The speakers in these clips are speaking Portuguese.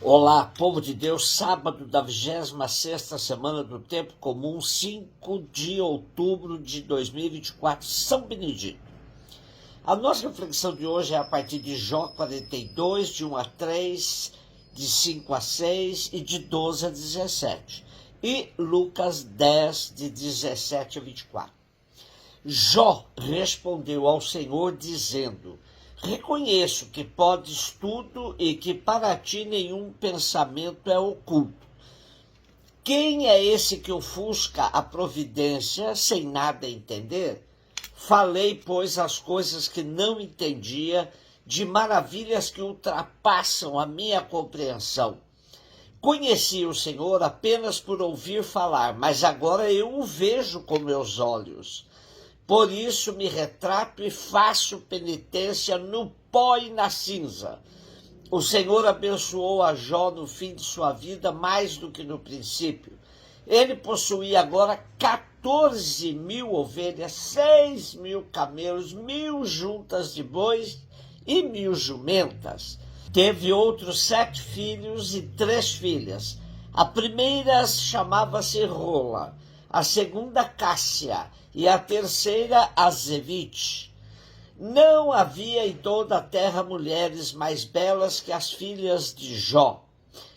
Olá, povo de Deus, sábado da 26ª semana do Tempo Comum, 5 de outubro de 2024, São Benedito. A nossa reflexão de hoje é a partir de Jó 42, de 1 a 3, de 5 a 6 e de 12 a 17. E Lucas 10, de 17 a 24. Jó respondeu ao Senhor dizendo: reconheço que podes tudo e que para ti nenhum pensamento é oculto. Quem é esse que ofusca a providência sem nada entender? Falei, pois, as coisas que não entendia, de maravilhas que ultrapassam a minha compreensão. Conheci o Senhor apenas por ouvir falar, mas agora eu o vejo com meus olhos. Por isso me retrato e faço penitência no pó e na cinza. O Senhor abençoou a Jó no fim de sua vida mais do que no princípio. Ele possuía agora 14.000 ovelhas, 6.000 camelos, 1.000 juntas de bois e 1.000 jumentas. Teve outros 7 filhos e 3 filhas. A primeira chamava-se Rola, a segunda Cássia e a terceira Azevite. Não havia em toda a terra mulheres mais belas que as filhas de Jó.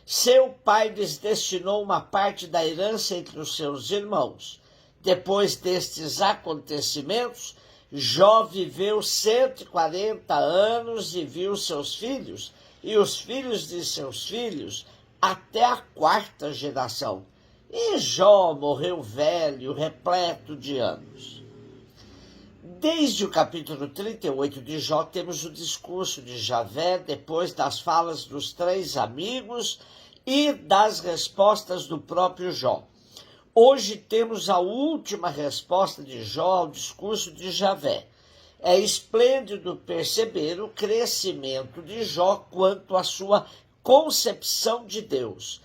Seu pai lhes destinou uma parte da herança entre os seus irmãos. Depois destes acontecimentos, Jó viveu 140 anos e viu seus filhos e os filhos de seus filhos até a 4ª geração. E Jó morreu velho, repleto de anos. Desde o capítulo 38 de Jó, temos o discurso de Javé, depois das falas dos 3 amigos e das respostas do próprio Jó. Hoje temos a última resposta de Jó ao discurso de Javé. É esplêndido perceber o crescimento de Jó quanto à sua concepção de Deus.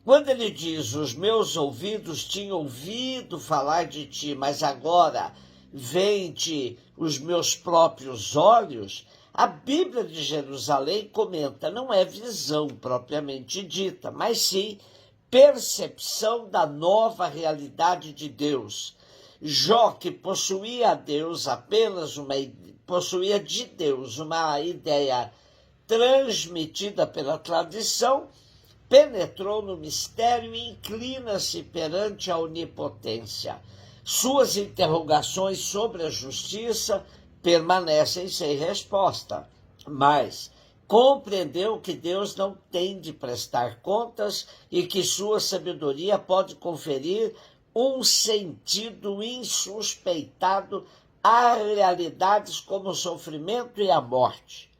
Quando ele diz, os meus ouvidos tinham ouvido falar de ti, mas agora veem-te os meus próprios olhos, a Bíblia de Jerusalém comenta, não é visão propriamente dita, mas sim percepção da nova realidade de Deus. Jó, que possuía de Deus uma ideia transmitida pela tradição, penetrou no mistério e inclina-se perante a onipotência. Suas interrogações sobre a justiça permanecem sem resposta, mas compreendeu que Deus não tem de prestar contas e que sua sabedoria pode conferir um sentido insuspeitado a realidades como o sofrimento e a morte.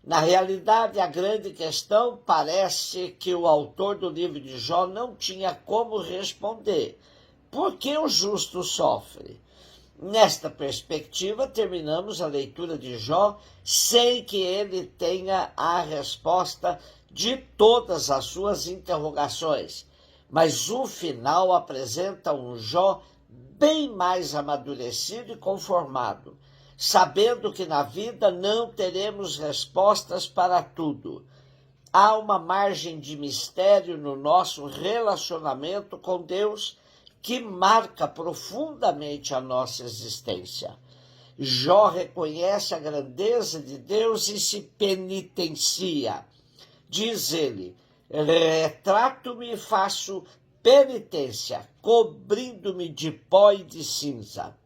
Na realidade, a grande questão parece que o autor do livro de Jó não tinha como responder. Por que o justo sofre? Nesta perspectiva, terminamos a leitura de Jó sem que ele tenha a resposta de todas as suas interrogações. Mas o final apresenta um Jó bem mais amadurecido e conformado, sabendo que na vida não teremos respostas para tudo. Há uma margem de mistério no nosso relacionamento com Deus que marca profundamente a nossa existência. Jó reconhece a grandeza de Deus e se penitencia. Diz ele, retrato-me e faço penitência, cobrindo-me de pó e de cinza.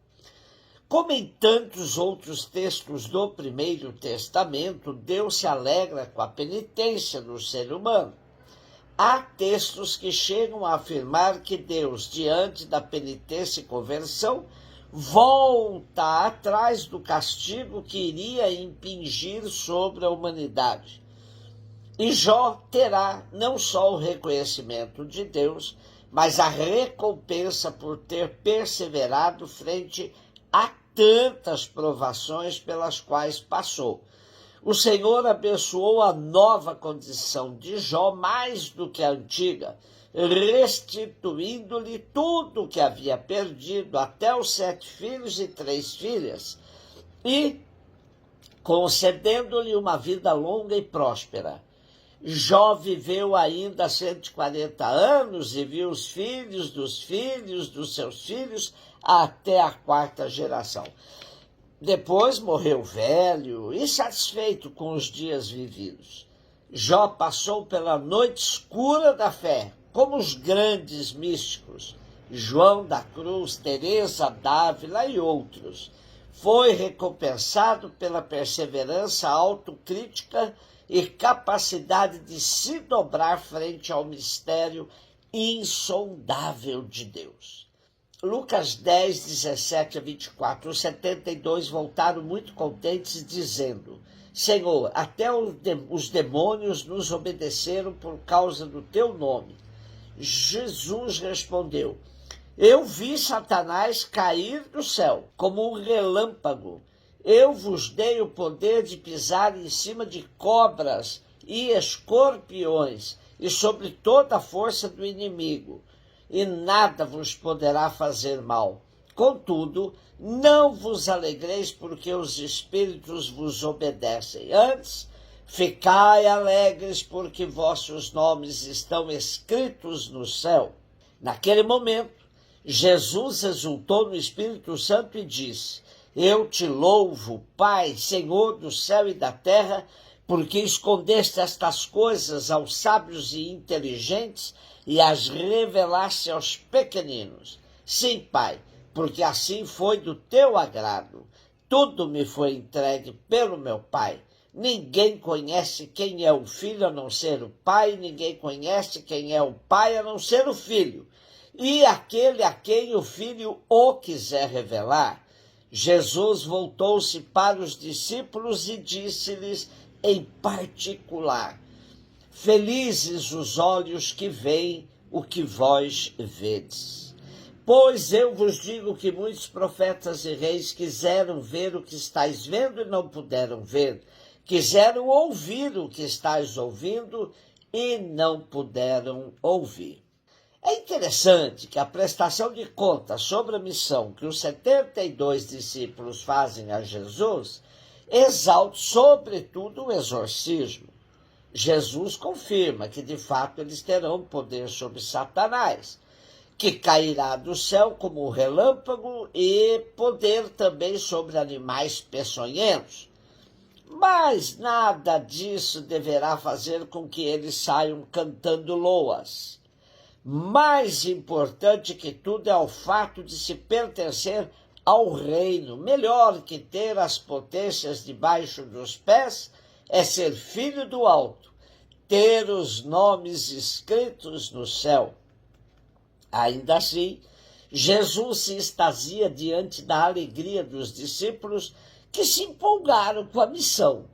Como em tantos outros textos do Primeiro Testamento, Deus se alegra com a penitência do ser humano. Há textos que chegam a afirmar que Deus, diante da penitência e conversão, volta atrás do castigo que iria impingir sobre a humanidade. E Jó terá não só o reconhecimento de Deus, mas a recompensa por ter perseverado frente a tantas provações pelas quais passou. O Senhor abençoou a nova condição de Jó mais do que a antiga, restituindo-lhe tudo o que havia perdido, até os 7 filhos e 3 filhas, e concedendo-lhe uma vida longa e próspera. Jó viveu ainda 140 anos e viu os filhos dos seus filhos até a quarta geração. Depois morreu velho e satisfeito com os dias vividos. Jó passou pela noite escura da fé, como os grandes místicos, João da Cruz, Teresa d'Ávila e outros. Foi recompensado pela perseverança autocrítica e capacidade de se dobrar frente ao mistério insondável de Deus. Lucas 10, 17 a 24. Os 72 voltaram muito contentes, dizendo: Senhor, até os demônios nos obedeceram por causa do teu nome. Jesus respondeu: Eu vi Satanás cair do céu como um relâmpago. Eu vos dei o poder de pisar em cima de cobras e escorpiões e sobre toda a força do inimigo, e nada vos poderá fazer mal. Contudo, não vos alegreis porque os espíritos vos obedecem. Antes, ficai alegres porque vossos nomes estão escritos no céu. Naquele momento, Jesus exultou no Espírito Santo e disse: Eu te louvo, Pai, Senhor do céu e da terra, porque escondeste estas coisas aos sábios e inteligentes e as revelaste aos pequeninos. Sim, Pai, porque assim foi do teu agrado. Tudo me foi entregue pelo meu Pai. Ninguém conhece quem é o Filho a não ser o Pai, ninguém conhece quem é o Pai a não ser o Filho, e aquele a quem o Filho o quiser revelar. Jesus voltou-se para os discípulos e disse-lhes em particular: Felizes os olhos que veem o que vós vedes. Pois eu vos digo que muitos profetas e reis quiseram ver o que estáis vendo e não puderam ver, quiseram ouvir o que estáis ouvindo e não puderam ouvir. É interessante que a prestação de contas sobre a missão que os 72 discípulos fazem a Jesus exalte sobretudo o exorcismo. Jesus confirma que de fato eles terão poder sobre Satanás, que cairá do céu como um relâmpago, e poder também sobre animais peçonhentos. Mas nada disso deverá fazer com que eles saiam cantando loas. Mais importante que tudo é o fato de se pertencer ao reino. Melhor que ter as potências debaixo dos pés é ser filho do alto, ter os nomes escritos no céu. Ainda assim, Jesus se extasia diante da alegria dos discípulos que se empolgaram com a missão,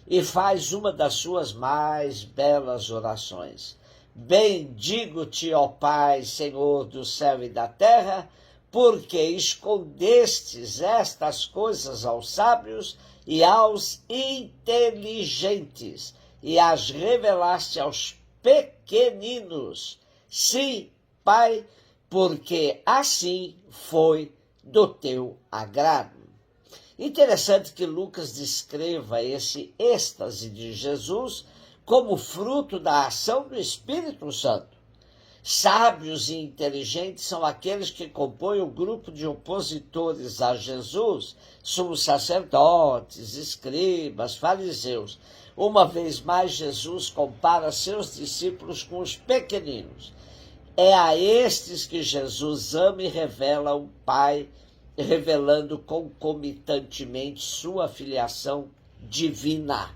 e faz uma das suas mais belas orações: Bendigo-te, ó Pai, Senhor do céu e da terra, porque escondestes estas coisas aos sábios e aos inteligentes, e as revelaste aos pequeninos. Sim, Pai, porque assim foi do teu agrado. Interessante que Lucas descreva esse êxtase de Jesus como fruto da ação do Espírito Santo. Sábios e inteligentes são aqueles que compõem o grupo de opositores a Jesus, sumos sacerdotes, escribas, fariseus. Uma vez mais, Jesus compara seus discípulos com os pequeninos. É a estes que Jesus ama e revela o Pai, revelando concomitantemente sua filiação divina.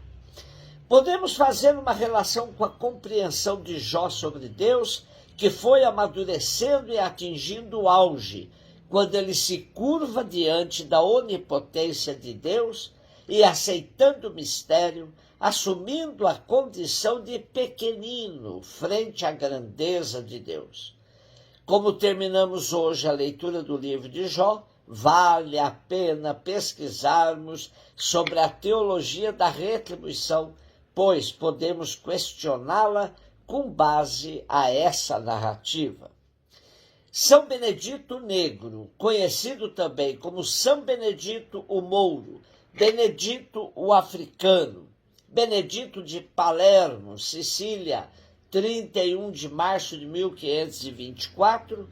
Podemos fazer uma relação com a compreensão de Jó sobre Deus, que foi amadurecendo e atingindo o auge, quando ele se curva diante da onipotência de Deus e, aceitando o mistério, assumindo a condição de pequenino frente à grandeza de Deus. Como terminamos hoje a leitura do livro de Jó, vale a pena pesquisarmos sobre a teologia da retribuição, pois podemos questioná-la com base a essa narrativa. São Benedito Negro, conhecido também como São Benedito o Mouro, Benedito o Africano, Benedito de Palermo, Sicília, 31 de março de 1524,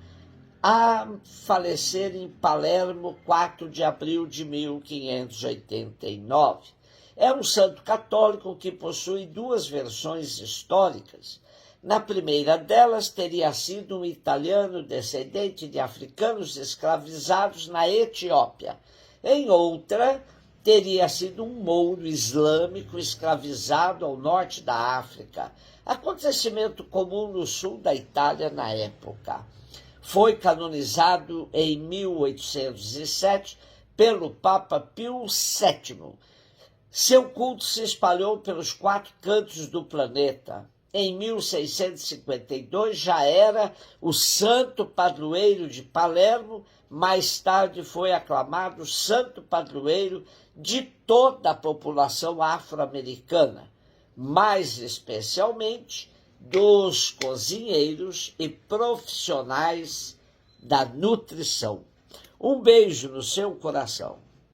a falecer em Palermo, 4 de abril de 1589. É um santo católico que possui duas versões históricas. Na primeira delas, teria sido um italiano descendente de africanos escravizados na Etiópia. Em outra, teria sido um mouro islâmico escravizado ao norte da África, acontecimento comum no sul da Itália na época. Foi canonizado em 1807 pelo Papa Pio VII. Seu culto se espalhou pelos 4 cantos do planeta. Em 1652 já era o santo padroeiro de Palermo, mais tarde foi aclamado santo padroeiro de toda a população afro-americana, mais especialmente dos cozinheiros e profissionais da nutrição. Um beijo no seu coração.